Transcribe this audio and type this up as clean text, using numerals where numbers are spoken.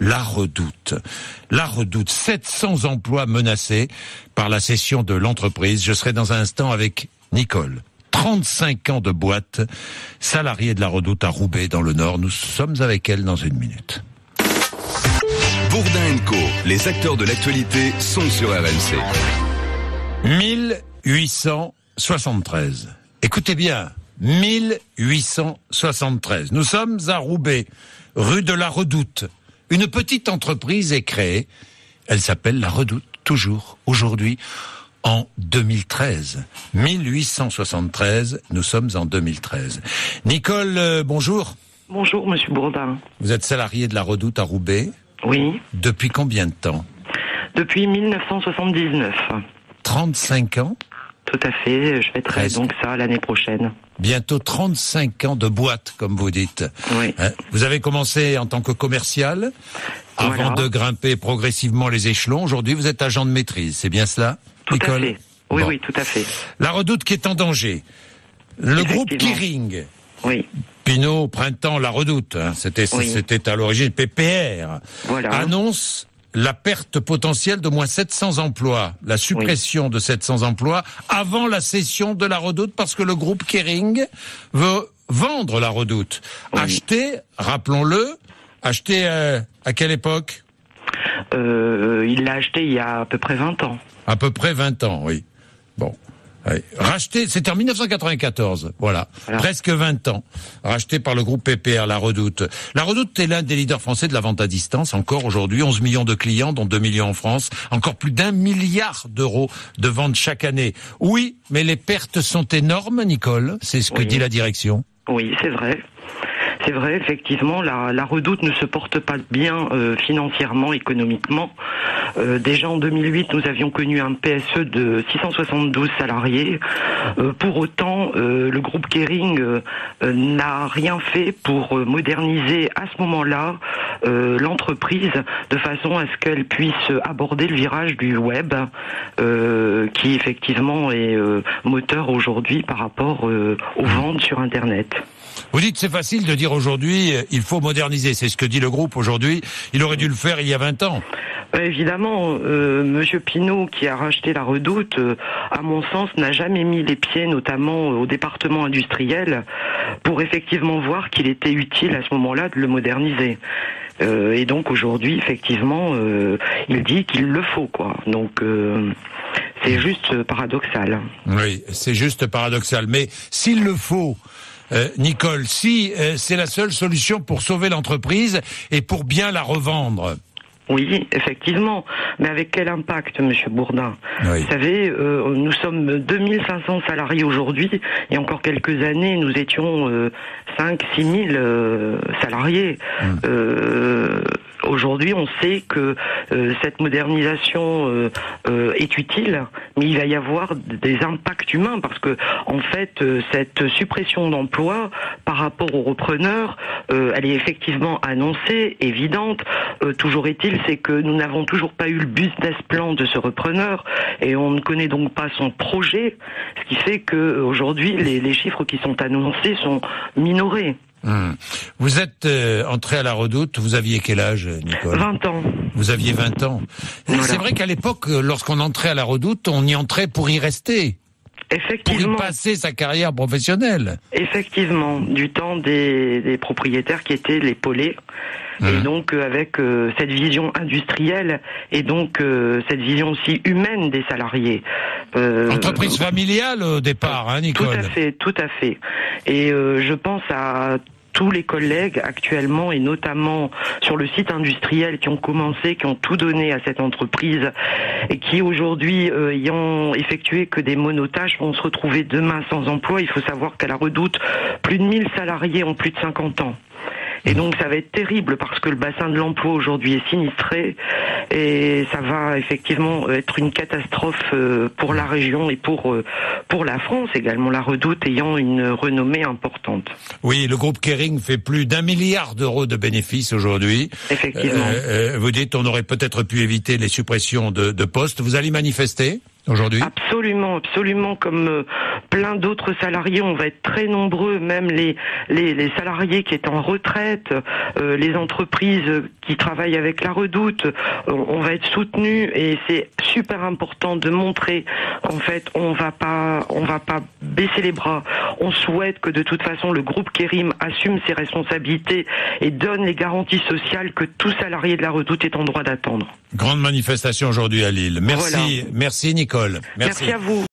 La Redoute. La Redoute, 700 emplois menacés par la cession de l'entreprise. Je serai dans un instant avec Nicole. 35 ans de boîte, salariée de La Redoute à Roubaix dans le Nord. Nous sommes avec elle dans une minute. Bourdin & Co, les acteurs de l'actualité sont sur RMC. 1873. Écoutez bien, 1873. Nous sommes à Roubaix, rue de La Redoute. Une petite entreprise est créée. Elle s'appelle La Redoute, toujours, aujourd'hui, en 2013. 1873, nous sommes en 2013. Nicole, bonjour. Bonjour, monsieur Bourdin. Vous êtes salarié de La Redoute à Roubaix. Oui. Depuis combien de temps? Depuis 1979. 35 ans? Tout à fait, je fêterai donc ça l'année prochaine. Bientôt 35 ans de boîte, comme vous dites. Oui. Vous avez commencé en tant que commercial, avant de grimper progressivement les échelons. Aujourd'hui, vous êtes agent de maîtrise, c'est bien cela, Nicole? Tout à fait. Oui, oui, tout à fait. La Redoute qui est en danger. Le groupe Kering. Oui. Pinot, Printemps, La Redoute, c'était à l'origine PPR, annonce la perte potentielle de moins 700 emplois, la suppression de 700 emplois avant la cession de La Redoute parce que le groupe Kering veut vendre La Redoute. Acheter, rappelons-le, acheter à quelle époque? Il l'a acheté il y a à peu près 20 ans. À peu près 20 ans, oui. Bon. Racheté, c'était en 1994, voilà. Presque 20 ans, racheté par le groupe PPR, La Redoute. La Redoute est l'un des leaders français de la vente à distance, encore aujourd'hui, 11 millions de clients, dont 2 millions en France, encore plus d'1 milliard d'euros de ventes chaque année. Oui, mais les pertes sont énormes, Nicole, c'est ce que dit la direction. Oui, c'est vrai. C'est vrai, effectivement, la Redoute ne se porte pas bien financièrement, économiquement. Déjà en 2008, nous avions connu un PSE de 672 salariés. Pour autant, le groupe Kering n'a rien fait pour moderniser à ce moment-là l'entreprise de façon à ce qu'elle puisse aborder le virage du web, qui effectivement est moteur aujourd'hui par rapport aux ventes sur Internet. Vous dites c'est facile de dire aujourd'hui il faut moderniser, c'est ce que dit le groupe aujourd'hui, il aurait dû le faire il y a 20 ans. Évidemment, Monsieur Pinot qui a racheté La Redoute, à mon sens, n'a jamais mis les pieds, notamment au département industriel, pour effectivement voir qu'il était utile à ce moment-là de le moderniser. Et donc aujourd'hui, effectivement, il dit qu'il le faut, quoi. Donc c'est juste paradoxal. Oui, c'est juste paradoxal. Mais s'il le faut, Nicole, si c'est la seule solution pour sauver l'entreprise et pour bien la revendre. Oui, effectivement. Mais avec quel impact, monsieur Bourdin? Vous savez, nous sommes 2500 salariés aujourd'hui, et encore quelques années, nous étions 5-6 000 salariés. Aujourd'hui, on sait que cette modernisation est utile, mais il va y avoir des impacts humains parce que, en fait, cette suppression d'emplois par rapport aux repreneurs, elle est effectivement annoncée, évidente. Toujours est-il, c'est que nous n'avons toujours pas eu le business plan de ce repreneur et on ne connaît donc pas son projet, ce qui fait que aujourd'hui, les chiffres qui sont annoncés sont minorés. Vous êtes entré à La Redoute, vous aviez quel âge, Nicole? 20 ans. Vous aviez 20 ans. Voilà. C'est vrai qu'à l'époque, lorsqu'on entrait à La Redoute, on y entrait pour y rester. Effectivement. Pour y passer sa carrière professionnelle. Effectivement, du temps des propriétaires qui étaient les Paulés. Et donc avec cette vision industrielle et donc cette vision aussi humaine des salariés. Entreprise familiale au départ, hein, Nicole? Tout à fait. Et je pense à tous les collègues actuellement et notamment sur le site industriel qui ont commencé, qui ont tout donné à cette entreprise et qui aujourd'hui, ayant effectué que des monotâches, vont se retrouver demain sans emploi. Il faut savoir qu'à La Redoute, plus de 1000 salariés ont plus de 50 ans. Et donc ça va être terrible parce que le bassin de l'emploi aujourd'hui est sinistré et ça va effectivement être une catastrophe pour la région et pour la France également, La Redoute ayant une renommée importante. Oui, le groupe Kering fait plus d'1 milliard d'euros de bénéfices aujourd'hui. Effectivement. Vous dites on aurait peut-être pu éviter les suppressions de postes. Vous allez manifester ? aujourd'hui? Absolument, absolument. Comme plein d'autres salariés, on va être très nombreux, même les salariés qui étaient en retraite, les entreprises qui travaillent avec la Redoute, on va être soutenus et c'est super important de montrer qu'en fait on va pas baisser les bras. On souhaite que de toute façon le groupe Kérim assume ses responsabilités et donne les garanties sociales que tout salarié de la Redoute est en droit d'attendre. Grande manifestation aujourd'hui à Lille. Merci, voilà. Merci Nicole. Merci à vous.